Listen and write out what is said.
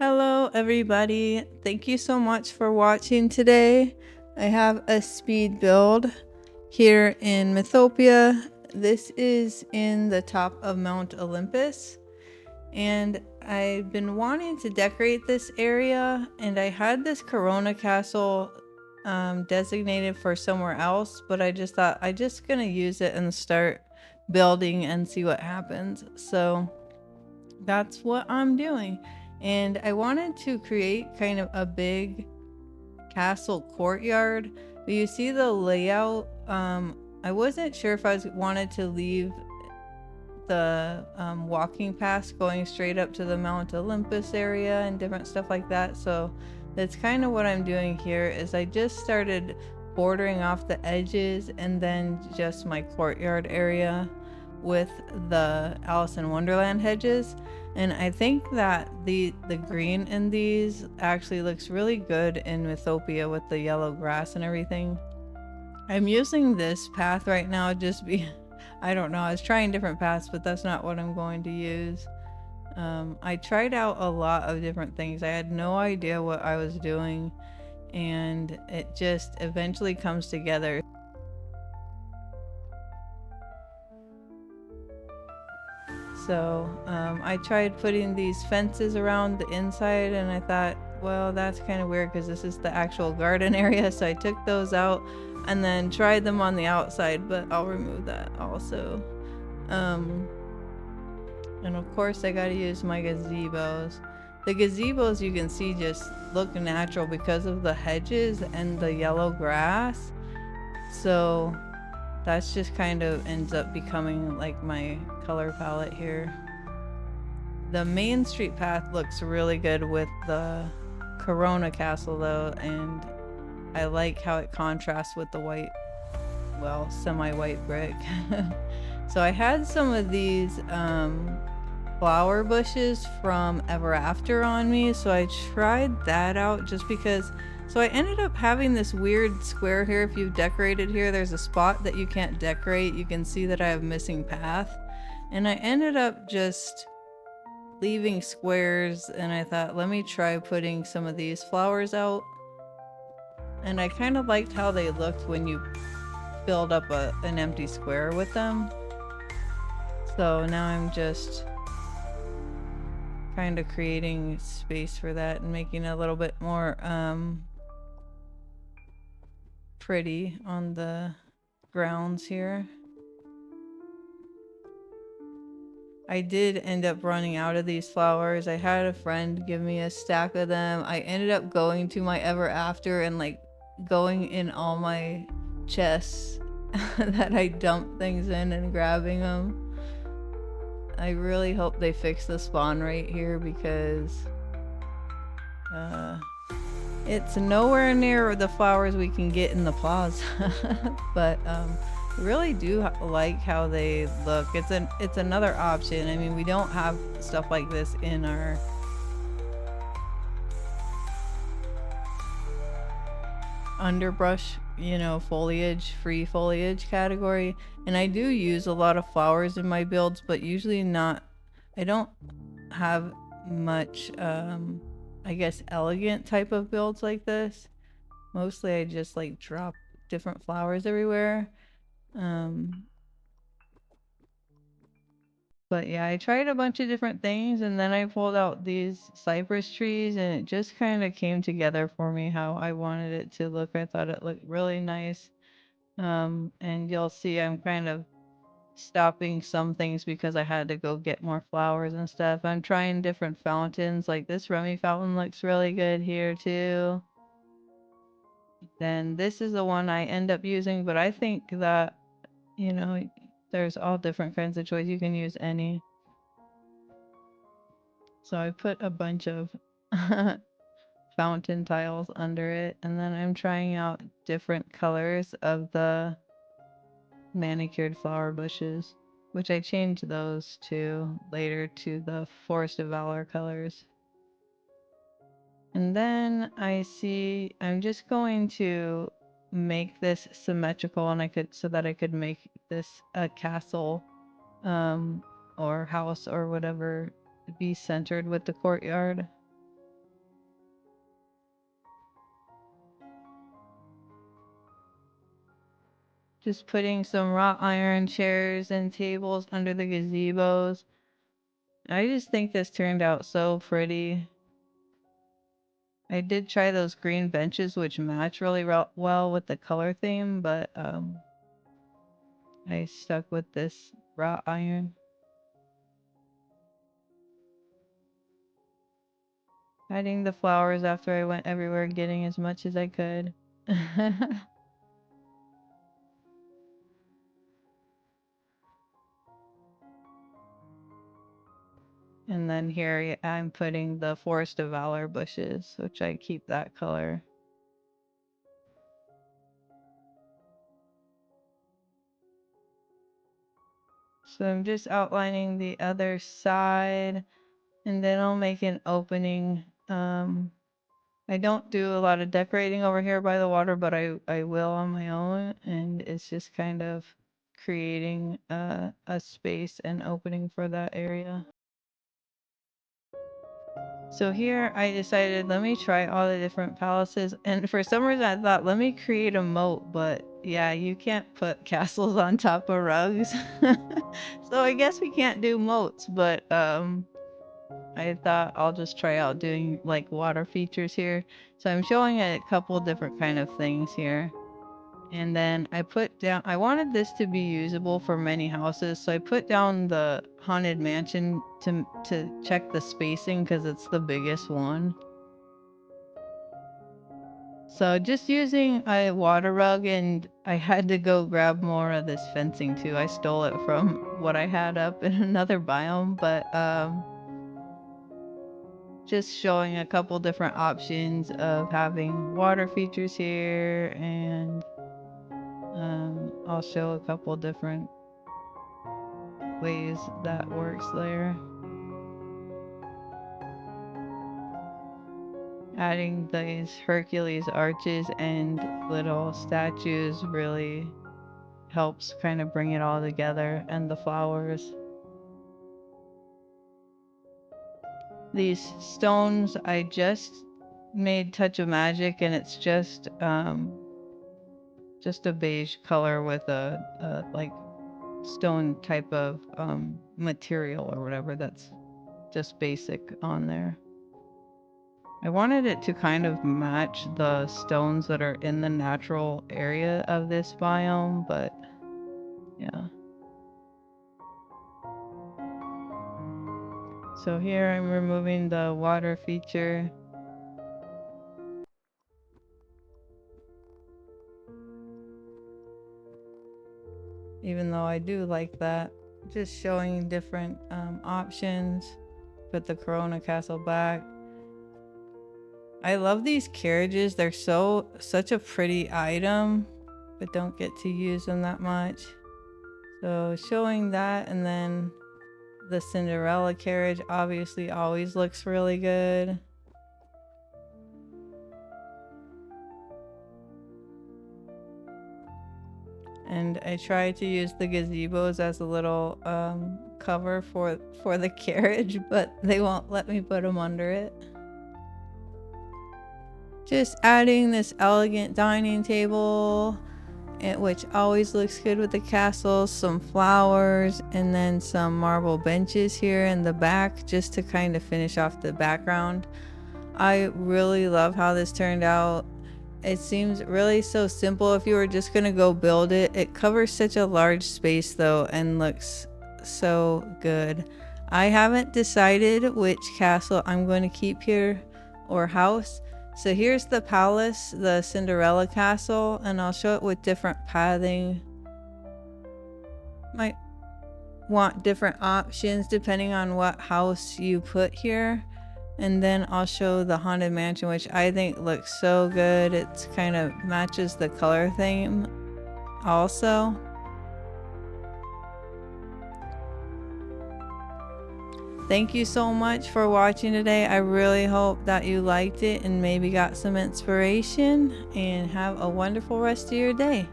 Hello, everybody. Thank you so much for watching today. I have a speed build here in Mythopia. This is in the top of Mount Olympus, and I've been wanting to decorate this area, and I had this Corona castle designated for somewhere else, but I just thought I'm just gonna use it and start building and see what happens. So that's what I'm doing. And I wanted to create kind of a big castle courtyard. But you see the layout. I wasn't sure if wanted to leave the walking path going straight up to the Mount Olympus area and different stuff like that. So that's kind of what I'm doing here is I just started bordering off the edges and then just my courtyard area with the Alice in Wonderland hedges. And I think that the green in these actually looks really good in Mythopia with the yellow grass and everything. I'm using this path right now just be I don't know, I was trying different paths, but that's not what I'm going to use. I tried out a lot of different things. I had no idea what I was doing, and it just eventually comes together. So I tried putting these fences around the inside, and I thought, well, that's kind of weird because this is the actual garden area. So I took those out and then tried them on the outside, but I'll remove that also. And of course I gotta use my gazebos. The gazebos you can see just look natural because of the hedges and the yellow grass. So that's just kind of ends up becoming like my color palette here. The main street path looks really good with the Corona castle though, and I like how it contrasts with the white, well, semi-white brick. So I had some of these flower bushes from Ever After on me, so I tried that out just because. So I ended up having this weird square here. If you've decorated here, there's a spot that you can't decorate. You can see that I have missing path, and I ended up just leaving squares, and I thought, let me try putting some of these flowers out. And I kind of liked how they looked when you build up an empty square with them. So now I'm just kind of creating space for that and making it a little bit more pretty on the grounds here. I did end up running out of these flowers. I had a friend give me a stack of them. I ended up going to my Ever After and like going in all my chests that I dumped things in and grabbing them. I really hope they fix the spawn rate here because it's nowhere near the flowers we can get in the plaza. But really do like how they look. It's another option. I mean, we don't have stuff like this in our underbrush, you know, foliage, free foliage category. And I do use a lot of flowers in my builds, but usually not. I don't have much I guess elegant type of builds like this. Mostly I just like drop different flowers everywhere. But yeah, I tried a bunch of different things, and then I pulled out these cypress trees, and it just kind of came together for me how I wanted it to look. I thought it looked really nice. And you'll see I'm kind of stopping some things because I had to go get more flowers and stuff. I'm trying different fountains, like this rummy fountain looks really good here too. Then this is the one I end up using, but I think that, you know, there's all different kinds of choice. You can use any. So I put a bunch of fountain tiles under it, and then I'm trying out different colors of the manicured flower bushes, which I changed those to later to the Forest of Valor colors. And then I see I'm just going to make this symmetrical, and so that I could make this a castle or house or whatever be centered with the courtyard. Just putting some wrought iron chairs and tables under the gazebos. I just think this turned out so pretty. I did try those green benches, which match really well with the color theme, but I stuck with this wrought iron. Hiding the flowers after I went everywhere, getting as much as I could. And then here I'm putting the Forest of Valor bushes, which I keep that color. So I'm just outlining the other side, and then I'll make an opening. I don't do a lot of decorating over here by the water, but I will on my own, and it's just kind of creating a space and opening for that area. So here I decided, let me try all the different palaces, and for some reason I thought, let me create a moat, but yeah, you can't put castles on top of rugs. So I guess we can't do moats, but I thought I'll just try out doing like water features here. So I'm showing a couple different kind of things here. And then I put down, I wanted this to be usable for many houses, so I put down the Haunted Mansion to check the spacing because it's the biggest one. So just using a water rug, and I had to go grab more of this fencing too. I stole it from what I had up in another biome, but just showing a couple different options of having water features here, and I'll show a couple different ways that works there. Adding these Hercules arches and little statues really helps kind of bring it all together, and the flowers. These stones I just made Touch of Magic, and it's just a beige color with a like stone type of material or whatever that's just basic on there. I wanted it to kind of match the stones that are in the natural area of this biome, but yeah. So here I'm removing the water feature. Even though I do like that. Just showing different options. Put the Corona Castle back. I love these carriages. They're such a pretty item, but don't get to use them that much. So showing that, and then the Cinderella carriage obviously always looks really good. And I try to use the gazebos as a little cover for the carriage, but they won't let me put them under it. Just adding this elegant dining table, which always looks good with the castle, some flowers, and then some marble benches here in the back just to kind of finish off the background. I really love how this turned out. It seems really so simple if you were just gonna go build it. It covers such a large space though and looks so good. I haven't decided which castle I'm going to keep here or house. So here's the palace, the Cinderella castle, and I'll show it with different pathing. Might want different options depending on what house you put here. And then I'll show the Haunted Mansion, which I think looks so good. It's kind of matches the color theme also. Thank you so much for watching today. I really hope that you liked it and maybe got some inspiration, and have a wonderful rest of your day.